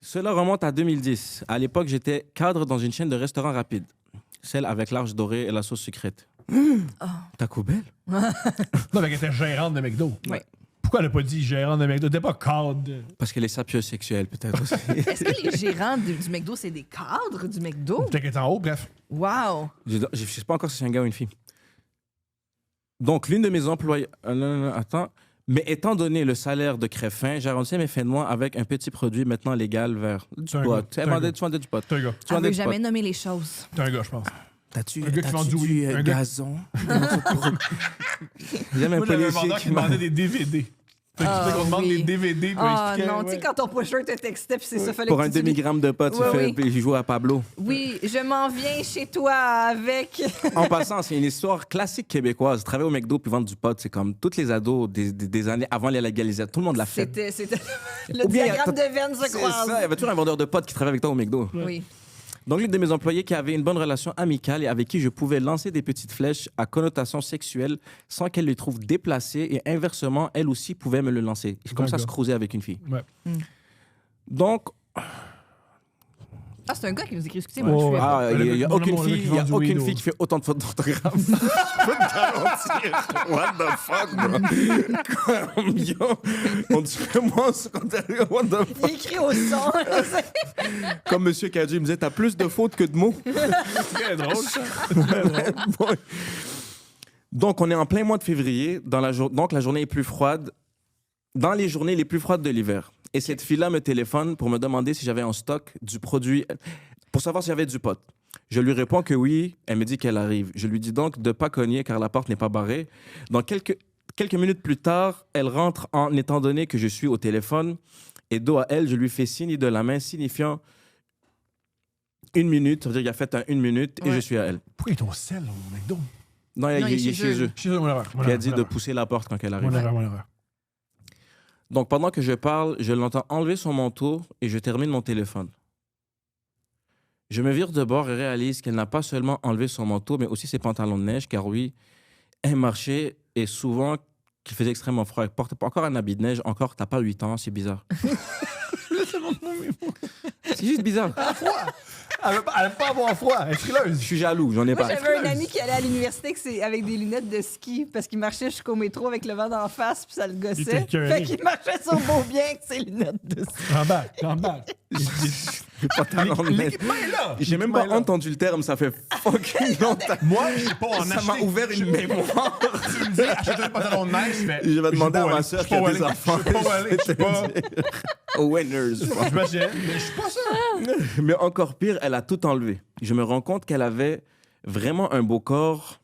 Cela remonte à 2010. À l'époque, j'étais cadre dans une chaîne de restaurants rapides. Celle avec l'arche dorée et la sauce sucrète. Taco Bell? Non, mais elle était gérante de McDo. Ouais. Pourquoi elle n'a pas dit gérante de McDo? T'es pas cadre. Parce qu'elle est sapieuse sexuelle, peut-être aussi. Est-ce que les gérants du McDo, c'est des cadres du McDo? Peut-être qu'elle est en haut, bref. Wow! Je ne sais pas encore si c'est un gars ou une fille. Donc, l'une de mes employées... attends. Mais étant donné le salaire de Crèfin, j'ai arrondi mes fins de mois avec un petit produit maintenant légal vers du C'est un pot. gars. Tu vendais du pot. T'es un gars. Tu Elle vendais veut du pot. jamais nommer les choses. T'es un gars, je pense. T'as-tu Un gars qui vend du weed. Un gars- gazon? J'aime un Moi, j'avais un policier vendeur qui qui demandait des DVD. Fait que tu sais qu'on demande oui. des DVD pour Ah expliquer. non, tu sais, quand ton pusher te textait, puis c'est ça, fallait Pour que un tu utilises- demi-gramme de pot, tu Oui, fais, oui. puis je joue à Pablo. Oui, je m'en viens chez toi avec... En passant, c'est une histoire classique québécoise. Travailler au McDo puis vendre du pot, c'est comme toutes les ados des années avant les légalisations. Tout le monde l'a fait. C'était le Ou bien, diagramme de veine se C'est croise. ça, il y avait toujours un vendeur de potes qui travaillait avec toi au McDo. Oui. Donc, l'une de mes employées qui avait une bonne relation amicale et avec qui je pouvais lancer des petites flèches à connotation sexuelle sans qu'elle les trouve déplacées et inversement, elle aussi pouvait me le lancer. Comme ça, se cruiser avec une fille. Ouais. Donc, Ah, c'est un gars qui nous écrit, excusez-moi. Oh, je fais- ah, il n'y a Mon aucune amour, le fille, mec qui il y a vend du aucune weed, fille qui fait autant de fautes d'orthographe. Je peux te garantir. What the fuck, bro? Comme, yo, on dirait moi en secondaire. What the fuck? Il écrit au son. Comme Monsieur Cadu, il me disait, t'as plus de fautes que de mots. Très drôle, ça. Bon. Donc, on est en plein mois de février. Donc, la journée est plus froide. Dans les journées les plus froides de l'hiver. Et cette fille-là me téléphone pour me demander si j'avais en stock du produit, pour savoir si j'avais du pot. Je lui réponds que oui. Elle me dit qu'elle arrive. Je lui dis donc de ne pas cogner car la porte n'est pas barrée. Donc, quelques minutes plus tard, elle rentre en étant donné que je suis au téléphone. Et dos à elle, je lui fais signe de la main signifiant 1 minute. Ça veut dire qu'il a fait un 1 minute et Ouais. je suis à elle. Pourquoi ils t'ont sel au McDo? Non, il est chez eux. Chez eux, mon erreur. Puis elle a dit de pousser la porte quand elle arrive. Mon erreur. Donc, pendant que je parle, je l'entends enlever son manteau et je termine mon téléphone. Je me vire de bord et réalise qu'elle n'a pas seulement enlevé son manteau, mais aussi ses pantalons de neige, car oui, elle marchait et souvent qu'il faisait extrêmement froid. Elle porte pas encore un habit de neige, encore, t'as pas 8 ans, c'est bizarre. C'est juste bizarre. Elle veut pas avoir froid. Elle est frileuse. Je suis jaloux, j'en ai Moi, pas. j'avais un ami qui allait à l'université avec des lunettes de ski parce qu'il marchait jusqu'au métro avec le vent d'en face puis ça le Il gossait. était écœuré. Fait qu'il marchait sur beau bien avec ses lunettes de ski. J'emballe. Les pantalons de neige. L'équipement est là. J'ai même L'équipement pas est là. entendu le terme, ça fait fucking longtemps. Moi, j'ai pas en Ça m'a acheté. ouvert une mémoire. Tu me dis, achète un pantalon de neige, mais. Je vais demander à ma sœur qui a des enfants. Je sais pas où aller. Je sais pas. Winners. Je m'achète, mais je suis pas sûr. Mais encore pire, elle a tout enlevé. Je me rends compte qu'elle avait vraiment un beau corps.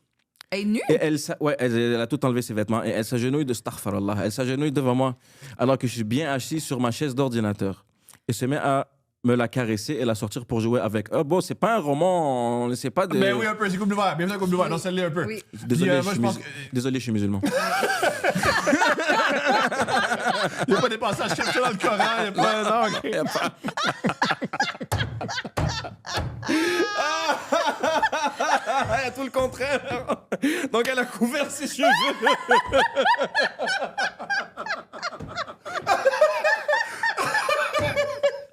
Elle est nue? Et elle a tout enlevé ses vêtements. Et elle s'agenouille de Starfarallah. Elle s'agenouille devant moi alors que je suis bien assis sur ma chaise d'ordinateur. Et se met à me la caresser et la sortir pour jouer avec. Oh, bon, c'est pas un roman, c'est pas de. Mais oui, un peu, c'est couple ouvert. Bienvenue à couple ouvert. Non, celle-là, un peu. Oui. Désolé, Puis, je moi, suis je pense Désolé, je suis musulman. Il n'y a pas des passages comme ça dans le Coran. Il y a pas. Non, ok. Il y a tout le contraire. Donc, elle a couvert ses cheveux.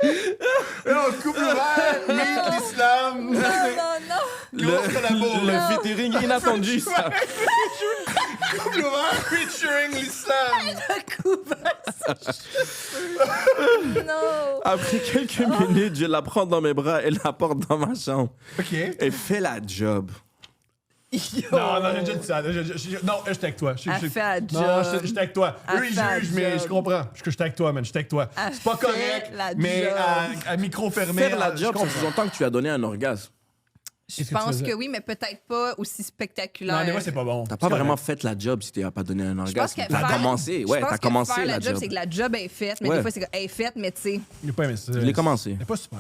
Non, couple ouvert, oui, l'islam. Non. Grosse collabo, là. Le featuring inattendu, ça. Couple ouvert featuring l'islam. Non. Après quelques minutes, je la prends dans mes bras et la porte dans ma chambre. OK. Elle fait la job. Non, j'ai déjà dit ça. Non, j'étais avec toi. Elle fait la Non, job. j'étais avec toi. Elle Eux, ils fait la jugent, mais job. je comprends. J'étais avec toi, man. J'étais avec toi. Elle C'est pas fait correct, la mais job. à micro fermé. Faire la je job, ça comprends. sous-entend que tu as donné un orgasme. Je Qu'est-ce que tu pense faisais? que oui, mais peut-être pas aussi spectaculaire. Non, des fois, c'est pas bon. T'as pas vraiment fait la job si tu n'as pas donné un Je pense orgasme. que T'as faire- commencé, je ouais, pense t'as que commencé faire la job. c'est que la job est faite, mais Ouais. des fois, c'est que elle est faite, mais tu sais, J'ai pas aimé ça. Je l'ai commencé. C'est pas super.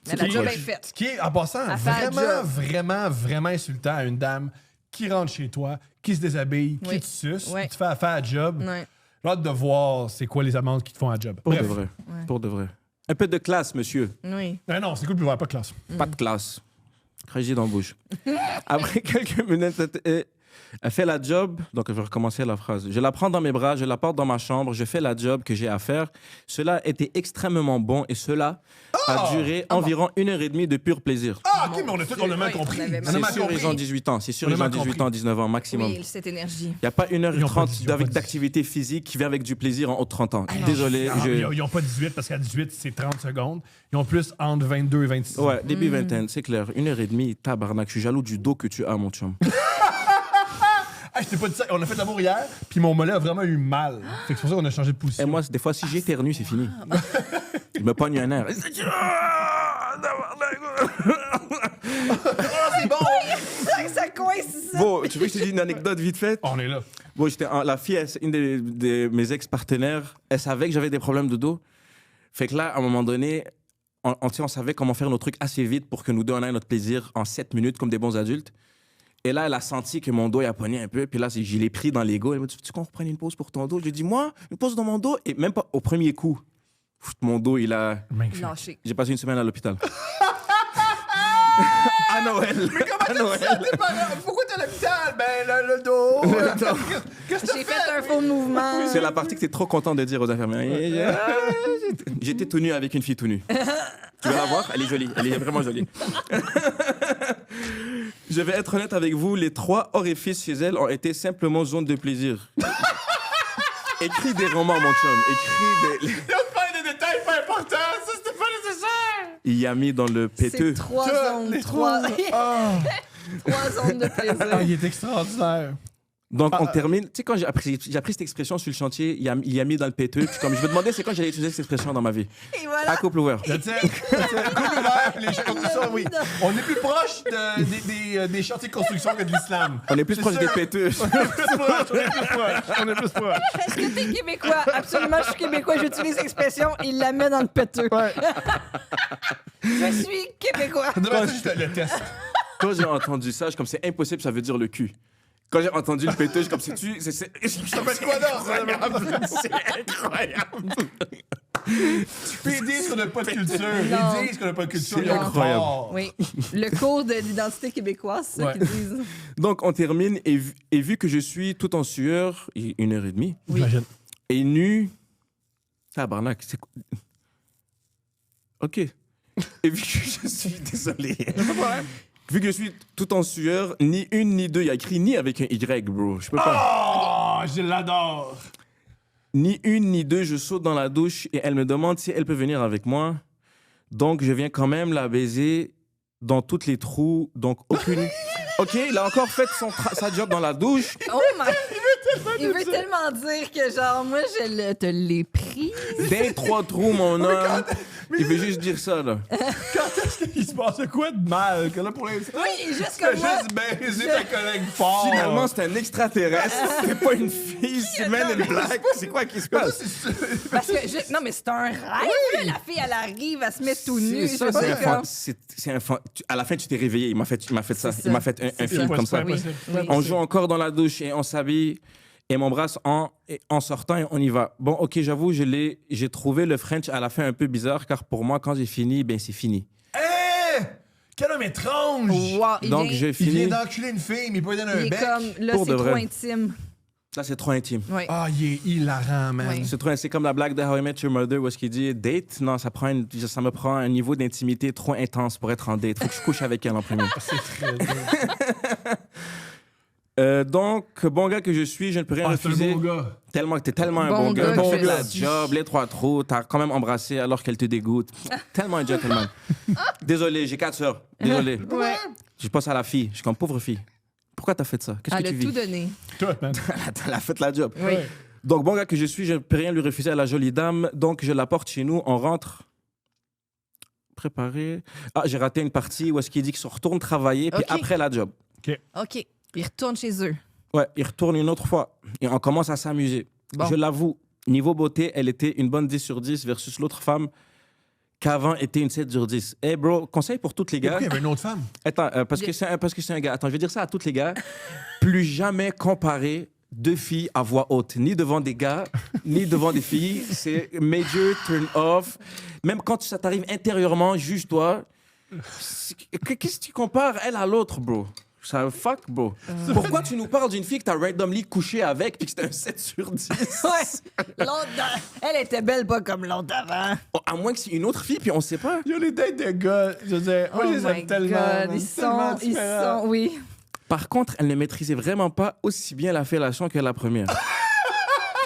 mais la qui- job ouais. est faite. Ce qui est, en passant, Elle fait la vraiment insultant à une dame qui rentre chez toi, qui se déshabille, Oui. qui te suce, Ouais. qui te fait faire la job. Ouais. J'ai hâte de voir c'est quoi les amendes qui te font la job. Pour Bref. de vrai. Pour de vrai. Un peu de classe, monsieur. Oui. Non, c'est cool de voir, pas de classe. Pas de classe. Crégé dans la bouche. Après quelques minutes, Elle fait la job, donc je vais recommencer la phrase. Je la prends dans mes bras, je la porte dans ma chambre, je fais la job que j'ai à faire. Cela était extrêmement bon et cela a duré environ 1h30 de pur plaisir. Ah, OK, mais on a mal compris. on avait On a mal mal C'est sûr, compris. ils ont 18 ans. C'est sûr, On a ils ont mal 18 compris. ans, 19 ans maximum. Oui, cette énergie. Il n'y a pas Ils ont pas 1h30 dit, ils ont pas dit. d'activité physique qui vient avec du plaisir en haut de 30 ans. Désolé. Ah, ils n'ont pas 18 parce qu'à 18, c'est 30 secondes. Ils ont plus entre 22 et 26. Ouais, début vingtaine, c'est clair. 1h30, tabarnak. Je suis jaloux du dos que tu as, mon chum. Ah, je t'ai pas dit ça. On a fait l'amour hier, puis mon mollet a vraiment eu mal. Fait que c'est pour ça qu'on a changé de Et position. moi, des fois, si j'éternue, c'est fini. Je me pogne un air. C'est bon! Ça coïncide. Bon, tu veux que je te dise une anecdote vite fait? On est là. Bon, la fille, une de mes ex-partenaires, elle savait que j'avais des problèmes de dos. Fait que là, à un moment donné, on savait comment faire nos trucs assez vite pour que nous deux, on ait notre plaisir en 7 minutes, comme des bons adultes. Et là, elle a senti que mon dos, il a pogné un peu. Puis là, je l'ai pris dans l'ego. Elle m'a dit, tu qu'on reprenne une pause pour ton dos? J'ai dit, moi, une pause dans mon dos? Et même pas au premier coup. Mon dos, il a... Magnifique. Lâché. J'ai passé une semaine à l'hôpital. À Noël. Mais comment À t'as dit Noël. ça à tes parents? Pourquoi t'es à l'hôpital? Ben, le dos. Qu'est-ce que t'as J'ai fait un faux mouvement. C'est la partie que t'es trop content de dire aux infirmières. J'étais tout nu avec une fille tout nue. Tu veux la voir? Elle est jolie. Elle est vraiment jolie. Je vais être honnête avec vous, les 3 orifices chez elle ont été simplement zone de plaisir. Écris des romans, mon chum. Écris des... On te parle des détails pas importants. Ça, c'était pas nécessaire. Il y a mis dans le péteux. C'est 3 zones. 3 zones de Ah, plaisir. il est extraordinaire. Donc, on termine. Tu sais, quand j'ai appris cette expression sur le chantier, il y a mis dans le péteux. Puis comme je me demandais, c'est quand j'allais utiliser cette expression dans ma vie. Et voilà. À couple ouvert. That's it. Couple ouvert, les gens comme ça, oui. On est plus proche des chantiers de construction que de l'islam. On est plus C'est proche ça. des péteux. On est plus proche. Est-ce que t'es québécois? Absolument, je suis québécois. J'utilise l'expression, il la met dans le péteux. Je suis québécois. Demain, je te le teste. Quand j'ai entendu ça, je suis comme c'est impossible, ça veut dire le cul. Quand j'ai entendu le péteux, je suis comme c'est-tu. Ça s'appelle quoi d'autre? C'est incroyable. Puis ils disent qu'on n'a pas de culture. Non. Ils disent qu'on n'a pas de culture. C'est Ils ont incroyable. tort. Oui. Le cours de l'identité québécoise, c'est ça Ouais. qu'ils disent. Donc, on termine et vu que je suis tout en sueur, 1h30, Oui. Imagine. et nu. Tabarnak, c'est quoi? OK. Et vu que je suis. Désolé. Vu que je suis tout en sueur, ni une ni deux, il y a écrit ni avec un Y, bro. Je peux pas. Oh, je l'adore. Ni une ni deux, je saute dans la douche et elle me demande si elle peut venir avec moi. Donc, je viens quand même la baiser dans tous les trous. Donc, aucune. OK, il a encore fait sa job dans la douche. Oh my... Il veut tellement dire que, genre, moi, te l'ai pris. D'un 3 trous, mon homme. Il veut juste dire ça, là. Quand est-ce qu'il se passe quoi de mal? Que là, pour l'instant, Oui, juste tu fais comme moi. juste baiser ta collègue fort. Finalement, c'est un extraterrestre. C'est pas une fille, c'est même une blague. C'est quoi qui se passe? Parce que non, mais c'est un rêve. Là, la fille, elle arrive, elle se met tout nue. C'est ça, je sais c'est pas, un comme- c'est un à la fin, tu t'es réveillé. Il m'a fait ça. C'est Il m'a ça. fait un C'est film pas- comme c'est pas ça. impossible. Oui. On joue encore dans la douche et on s'habille et m'embrasse en sortant et on y va. Bon, OK, j'avoue, j'ai trouvé le French à la fin un peu bizarre car pour moi, quand j'ai fini, ben c'est fini. Hé! Quel homme étrange! Wow, il Donc, vient- j'ai Il fini. vient d'enculer une fille, mais il peut lui donner il un est bec. comme, là, Pour c'est de trop vrai. intime. Là, c'est trop intime. Oui. Ah, il est hilarant, man. Oui. C'est comme la blague de How I Met Your Mother où est-ce qu'il dit date. Non, ça me prend un niveau d'intimité trop intense pour être en date. Faut que je couche avec elle en premier. C'est très bien. Donc, bon gars que je suis, je ne peux rien Ah, c'est un refuser. beau gars. T'es tellement un Bon bon gars. gars T'as que fait je la suis. job, les 3 trous, t'as quand même embrassé alors qu'elle te dégoûte. Tellement un gentleman. Désolé, j'ai 4 sœurs. Désolé. Ouais. Je passe à la fille. Je suis comme pauvre fille. Pourquoi t'as fait ça? Qu'est-ce Elle que a tu tout vis? donné. Toi, man. Elle a fait la job. Oui. Donc, bon gars que je suis, je ne peux rien lui refuser à la jolie dame. Donc, je la porte chez nous. On rentre. Préparé. Ah, j'ai raté une partie où est-ce qu'il dit qu'il se retourne travailler, puis Ok. après la job. OK. Ils retournent chez eux. Ouais, il retourne une autre fois. Et on commence à s'amuser. Bon. Je l'avoue, niveau beauté, elle était une bonne 10 sur 10 versus l'autre femme qu'avant était une 7 sur 10. Hey bro, conseil pour toutes les gars. Pourquoi il y avait une autre femme? Attends, parce que c'est un gars. Attends, je vais dire ça à toutes les gars. Plus jamais comparer 2 filles à voix haute, ni devant des gars, ni devant des filles. C'est major turn off. Même quand ça t'arrive intérieurement, juge-toi. Qu'est-ce que tu compares elle à l'autre, bro? Ça fuck, bro. Pourquoi tu nous parles d'une fille que t'as randomly couché avec puis que c'était un 7 sur 10? Ouais. Elle était belle, pas comme l'autre avant. Oh, à moins que c'est une autre fille puis on sait pas. Yo, les dates de gars, je veux dire, moi, je les aime tellement. Ils différents. sont, oui. Par contre, elle ne maîtrisait vraiment pas aussi bien la fellation que la première.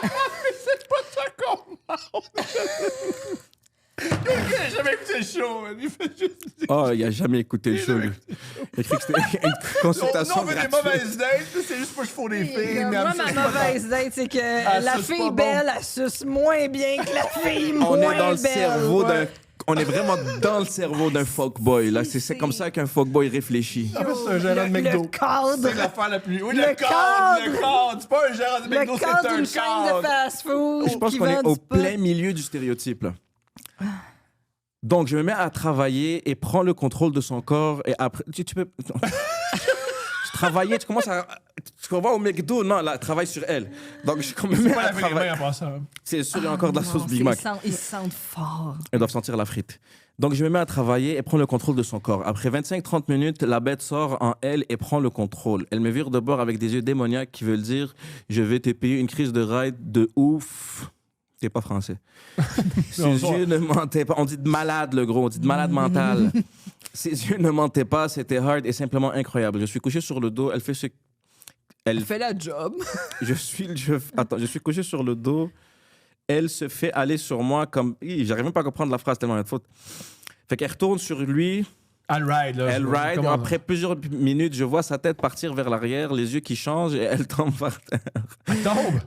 C'est pas ça qu'on parle. Le gars, il a jamais écouté le show. Man. Il fait juste... Oh, il a jamais écouté le show, lui. Il a cru que c'était une consultation Non, on fait des gratuite. mauvaises dates, c'est juste pas que je fous des filles. Mais Moi, ma mauvaise date, c'est que la suce pas fille bon. belle, elle suce moins bien que la fille moins On belle. est dans le cerveau d'un... ouais. On est vraiment dans le cerveau d'un fuckboy, là. C'est comme ça qu'un fuckboy réfléchit. En fait, c'est un gérant de McDo. Le cadre. C'est l'affaire la plus... Oui, Le le cadre! cadre. Le cadre! C'est pas un gérant de McDo, Le c'est cadre un d'une chaîne de cadre! fast-food. Je pense qui qu'on est vend au du pot. plein milieu du stéréotype, là. Donc, je me mets à travailler et prends le contrôle de son corps. Et après, tu peux... Tu travaillais, tu commences à... Tu vas au McDo, non, là, travaille sur elle. Donc, je me C'est mets pas à la vraie travailler. main en passant. C'est sûr, il y a encore de la sauce Big Mac. Ils sentent fort. Elles doivent sentir la frite. Donc, je me mets à travailler et prends le contrôle de son corps. Après 25-30 minutes, la bête sort en elle et prend le contrôle. Elle me vire de bord avec des yeux démoniaques qui veulent dire « Je vais te payer une crise de ride de ouf. » T'es pas français. Ses yeux ne mentaient pas. On dit de malade, le gros. On dit de malade mental. Ses yeux ne mentaient pas. C'était hard et simplement incroyable. Je suis couché sur le dos. Elle fait ce... Elle fait la job. Je suis couché sur le dos. Elle se fait aller sur moi comme... J'arrive même pas à comprendre la phrase tellement il y a de faute. Fait qu'elle retourne sur lui. Elle ride, là. Elle ride. Comment Après plusieurs minutes, je vois sa tête partir vers l'arrière, les yeux qui changent et elle tombe par terre. Elle tombe.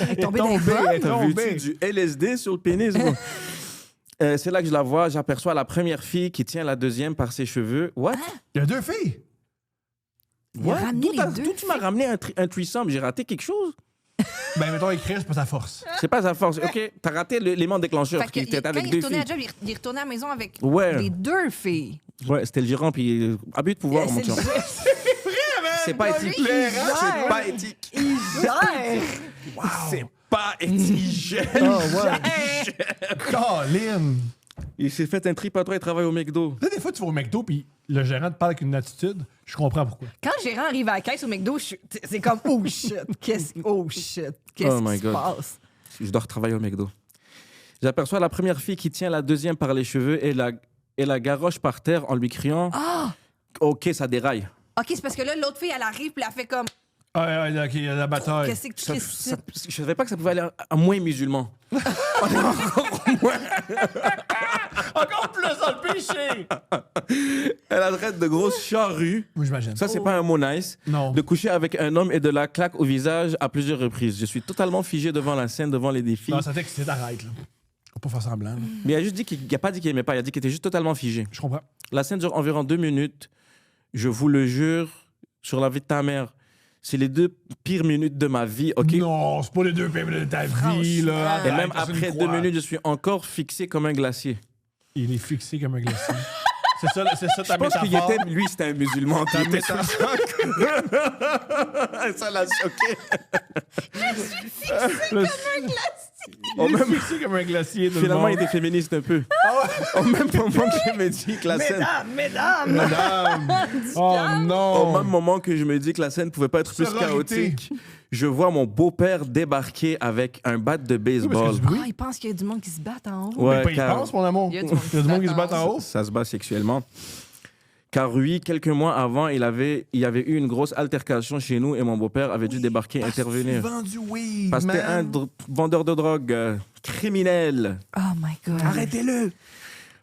Elle est tombée dans les tombée. pommes. Elle est T'as tombée. vu du LSD sur le pénis, moi? C'est là que je la vois. J'aperçois la première fille qui tient la deuxième par ses cheveux. What? Il y a deux filles. Il a ramené les deux D'où tu m'as ramené un threesome? J'ai raté quelque chose? Ben, mettons, écrire, c'est pas sa force. C'est pas sa force. OK, t'as raté l'élément déclencheur Fait que qui était quand avec il deux retournait à filles. la job, il retournait à la maison avec Ouais. les deux filles. Ouais, c'était le gérant, puis abus de pouvoir, mon chum. C'est pas éthique. lui, il gère. C'est pas éthique. Il gère. C'est pas éthique. Oh, ouais. Colin. Il s'est fait un trip à toi, il travaille au McDo. Tu sais, des fois, tu vas au McDo, puis le gérant te parle avec une attitude. Je comprends pourquoi. Quand le gérant arrive à la caisse au McDo, c'est comme oh shit, qu'est-ce Oh qui my se God. passe? Je dois retravailler au McDo. J'aperçois la première fille qui tient la deuxième par les cheveux et la garoche par terre en lui criant Ah! OK, ça déraille. OK, c'est parce que là, l'autre fille, elle arrive, puis elle fait comme Ah, ouais, OK, il y a la bataille. qu'est-ce que tu fais? Je savais pas que ça pouvait aller à moins musulman. Encore plus dans le péché. Elle arrête de grosses charrues. Moi, j'imagine. Ça, c'est pas un mot nice. Non. De coucher avec un homme et de la claque au visage à plusieurs reprises. Je suis totalement figé devant la scène, devant les défis. Non, ça fait que c'est arrête, là. Faut pas faire semblant. là. Mais il a juste dit qu'il n'a pas dit qu'il aimait pas. Il a dit qu'il était juste totalement figé. Je comprends. La scène dure environ 2 minutes. Je vous le jure, sur la vie de ta mère. C'est les 2 pires minutes de ma vie, OK? Non, c'est pas les deux pires de ta vie, là. Et même Arrête, c'est après une 2 croix. minutes, je suis encore fixé comme un glacier. Il est fixé comme un glacier. c'est ça ta Je pense qu'il métaphore. était, lui, c'était un musulman. Ta métaphore. Ça l'a choqué. Le- Oh, Il est même- fixé comme un glacier. tout le Finalement, il monde. était féministe un peu. Au même moment que je me dis que la scène... Mesdames! Madame. Oh non. Au même moment que je me dis que la scène pouvait pas être plus Sororité. chaotique, je vois mon beau-père débarquer avec un bat de baseball. Oui. Ah, il pense qu'il y a du monde qui se bat en haut. Ouais, Mais pas y car- pense, mon amour. Il y a du monde Il y a du monde qui se bat en haut. Ça se bat sexuellement. Car oui, quelques mois avant, il y avait eu une grosse altercation chez nous et mon beau-père avait dû débarquer, intervenir. Vendu weed, Parce que c'était un man. vendeur de drogue criminel. Oh my God. Arrêtez-le!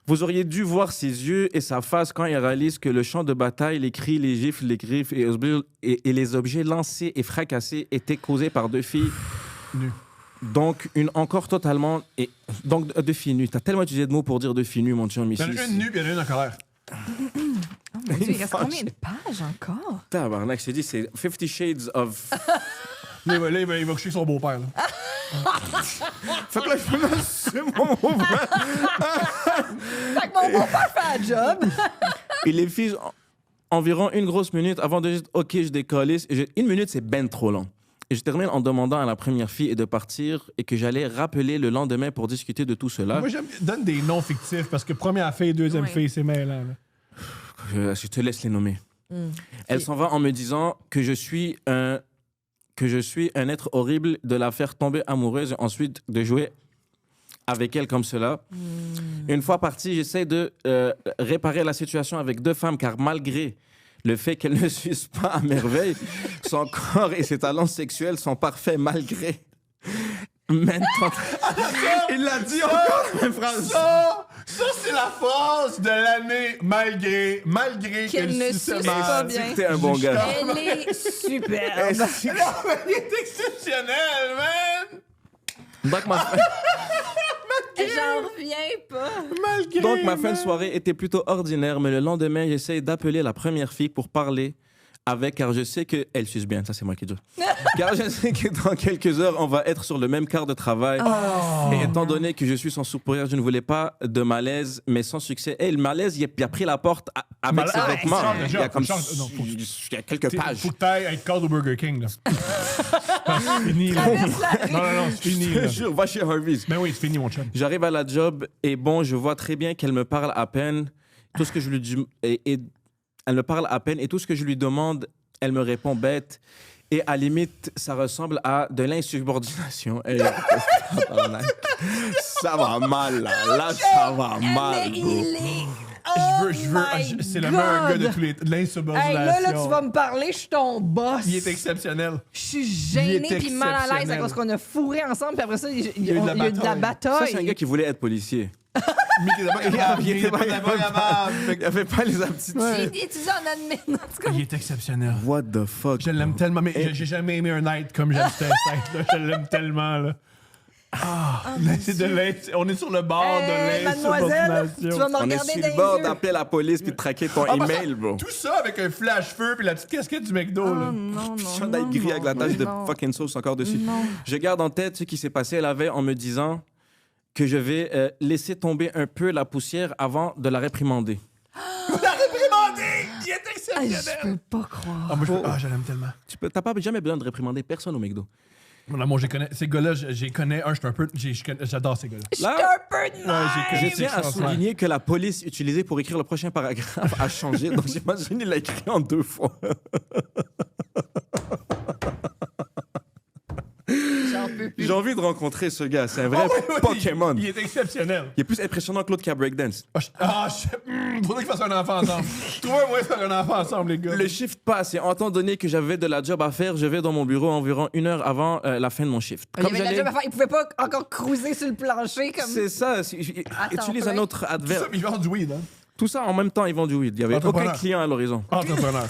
Vous auriez dû voir ses yeux et sa face quand il réalise que le champ de bataille, les cris, les gifles, les griffes et les objets lancés et fracassés étaient causés par 2 filles. Nues. Donc, encore totalement... Donc, 2 filles nues. T'as tellement utilisé de mots pour dire 2 filles nues, mon chum, Il y ici. en a une nue, puis il y en a une en colère. Oh mon Dieu, il reste combien de pages encore? Tabarnak, je t'ai dit, c'est 50 Shades of... Là, il va coucher son beau-père. là. Fait que là, je me suis mon beau-père. Fait que mon beau-père fait un job. Et les filles, environ une grosse minute avant de dire « OK, je décollisse ». 1 minute, c'est ben trop long. Et je termine en demandant à la première fille de partir et que j'allais rappeler le lendemain pour discuter de tout cela. Moi, donne des noms fictifs parce que première fille, deuxième Ouais. fille, c'est mêlant. là. je te laisse les nommer. Elle s'en va en me disant que je suis un être horrible, de la faire tomber amoureuse et ensuite de jouer avec elle comme cela. Une fois partie, j'essaie de réparer la situation avec 2 femmes, car malgré le fait qu'elles ne sucent pas à merveille, son corps et ses talents sexuels sont parfaits malgré... Maintenant, il l'a dit encore, la même phrase. Ça, c'est la phrase de l'année, malgré Qu'elle ne suce pas bien. T'es un bon gars. Elle est superbe. Non, mais il est exceptionnel, man! J'en reviens pas. Donc, ma fin de soirée était plutôt ordinaire, mais le lendemain, j'essaie d'appeler la première fille pour parler avec, car je sais qu'elle suce bien. Ça, c'est moi qui dis. Car je sais que dans quelques heures, on va être sur le même quart de travail. Et étant donné que je suis son supérieur, je ne voulais pas de malaise, mais sans succès. Et le malaise, il a pris la porte avec ses vêtements. Il y a comme il y a quelques pages. Faut que t'ailles être cadre au Burger King, là. C'est fini, là. Non, c'est fini, là. Je jure, va chez Harvey's. Ben oui, c'est fini, mon chum. J'arrive à la job et bon, je vois très bien qu'elle me parle à peine. Tout ce que je lui dis, elle me parle à peine et tout ce que je lui demande, elle me répond bête. Et à la limite, ça ressemble à de l'insubordination. Et... ça va mal, là. Là, ça va mal, bro. C'est le meilleur gars de tous les... L'insubordination. Hey, là, tu vas me parler, je suis ton boss. Il est exceptionnel. Je suis gênée puis mal à l'aise à exceptionnel. cause qu'on a fourré ensemble, puis après ça, il y a eu de la Ça, bataille. c'est un gars qui voulait être policier. Mais il était pas capable. Il avait pas les aptitudes. Il étudie en admin, en tout cas. Il est exceptionnel. What the fuck? Je l'aime tellement, mais j'ai jamais aimé un night comme j'aime ce night. Je l'aime tellement, là. C'est de on est sur le bord de mademoiselle, tu vas l'insubordination. me On est regarder sur dans le les bord yeux. d'appeler la police puis de traquer ton email, bro. Tout ça avec un flash-feu puis la petite casquette du McDo, là. Non, Chandail gris avec la tache de fucking sauce encore dessus. Non. Je garde en tête ce qui s'est passé la veille en me disant que je vais laisser tomber un peu la poussière avant de la réprimander. La réprimandé! Il est Ah, exceptionnel! je peux pas croire. Je l'aime tellement. T'as pas jamais besoin de réprimander personne au McDo. Mon amour, ces gars-là, j'y connais un, j'adore ces gars-là. Je suis un peu de Je même. tiens à souligner que la police utilisée pour écrire le prochain paragraphe a changé. Donc j'imagine qu'il l'a écrit en 2 fois. J'en peux plus. J'ai envie de rencontrer ce gars. C'est un vrai Pokémon. Il est exceptionnel. Il est plus impressionnant que l'autre qui a breakdance. Faudrait qu'ils fassent un enfant ensemble. Trouvez un moyen de faire un enfant ensemble, les gars. Le shift passe et en temps donné que j'avais de la job à faire, je vais dans mon bureau environ 1 heure avant la fin de mon shift. Il y avait de la job à faire. Il pouvait pas encore cruiser sur le plancher comme. C'est ça. Utilise un autre Ça, adverbe. ils vendent du weed, hein. Tout ça en même temps, ils vendent du weed. Il n'y avait aucun Entrepreneur. client à l'horizon. Entrepreneur.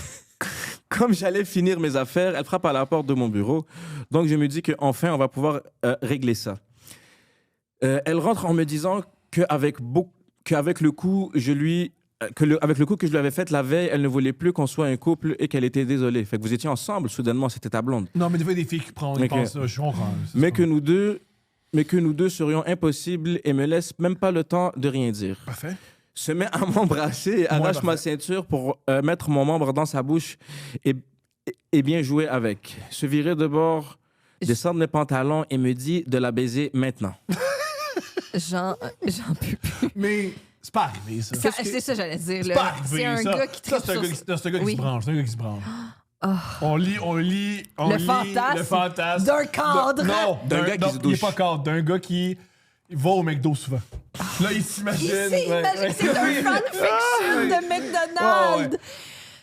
Comme j'allais finir mes affaires, elle frappe à la porte de mon bureau. Donc, je me dis qu'enfin, on va pouvoir régler ça. Elle rentre en me disant qu'avec le coup que je lui avais fait la veille, elle ne voulait plus qu'on soit un couple et qu'elle était désolée. Fait que vous étiez ensemble, soudainement, c'était ta blonde. Non, mais des fois, des filles qui prennent, ils pensent ça, je comprends. Mais que nous deux serions impossibles et me laisse même pas le temps de rien dire. Parfait. Se met à m'embrasser et arrache ma ceinture pour mettre mon membre dans sa bouche et bien jouer avec. Se virer de bord, descendre mes pantalons et me dit de la baiser maintenant. J'en peux plus. Mais c'est pas arrivé, ça. C'est ça, j'allais dire. C'est là. pas arrivé, C'est un ça. gars qui Ça, tripe c'est un sur gars qui- c'est un gars qui Oui. se branche. C'est un gars qui se branche. Oh. On lit Le fantasme d'un cadre. Non, D'un gars qui se Il douche. est pas cadre, d'un gars qui va au McDo souvent. Là, il s'imagine. C'est un fanfiction de McDonald's.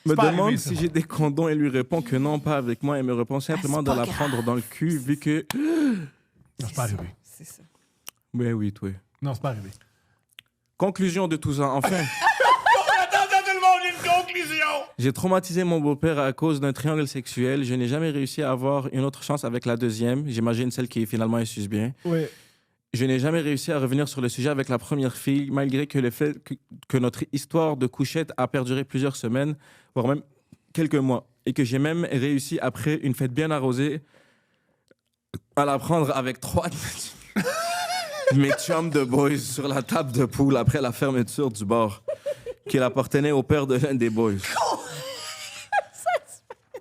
Me pas demande arrivé, ça. si j'ai des condoms et lui répond que non, pas avec moi. Elle me répond simplement c'est de pas la grave. prendre dans le cul vu que... Non, c'est pas arrivé. C'est ça. Ouais, oui, toi. Non, c'est pas arrivé. Conclusion de tout ça. Enfin, Attends, tout le monde, il y a une conclusion! j'ai traumatisé mon beau-père à cause d'un triangle sexuel. Je n'ai jamais réussi à avoir une autre chance avec la deuxième. J'imagine celle qui finalement est suce bien. Oui. Je n'ai jamais réussi à revenir sur le sujet avec la première fille, malgré que le fait que notre histoire de couchette a perduré plusieurs semaines, voire même quelques mois, et que j'ai même réussi, après une fête bien arrosée, à la prendre avec 3 de mes chums de boys sur la table de poule après la fermeture du bar, qu'il appartenait au père de l'un des boys.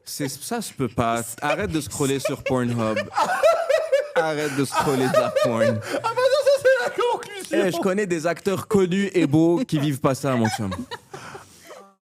Ça se peut pas. Arrête de scroller sur Pornhub. Arrête de scroller de la porn. Ah, mais ça, c'est la conclusion! Je connais des acteurs connus et beaux qui vivent pas ça, mon chum.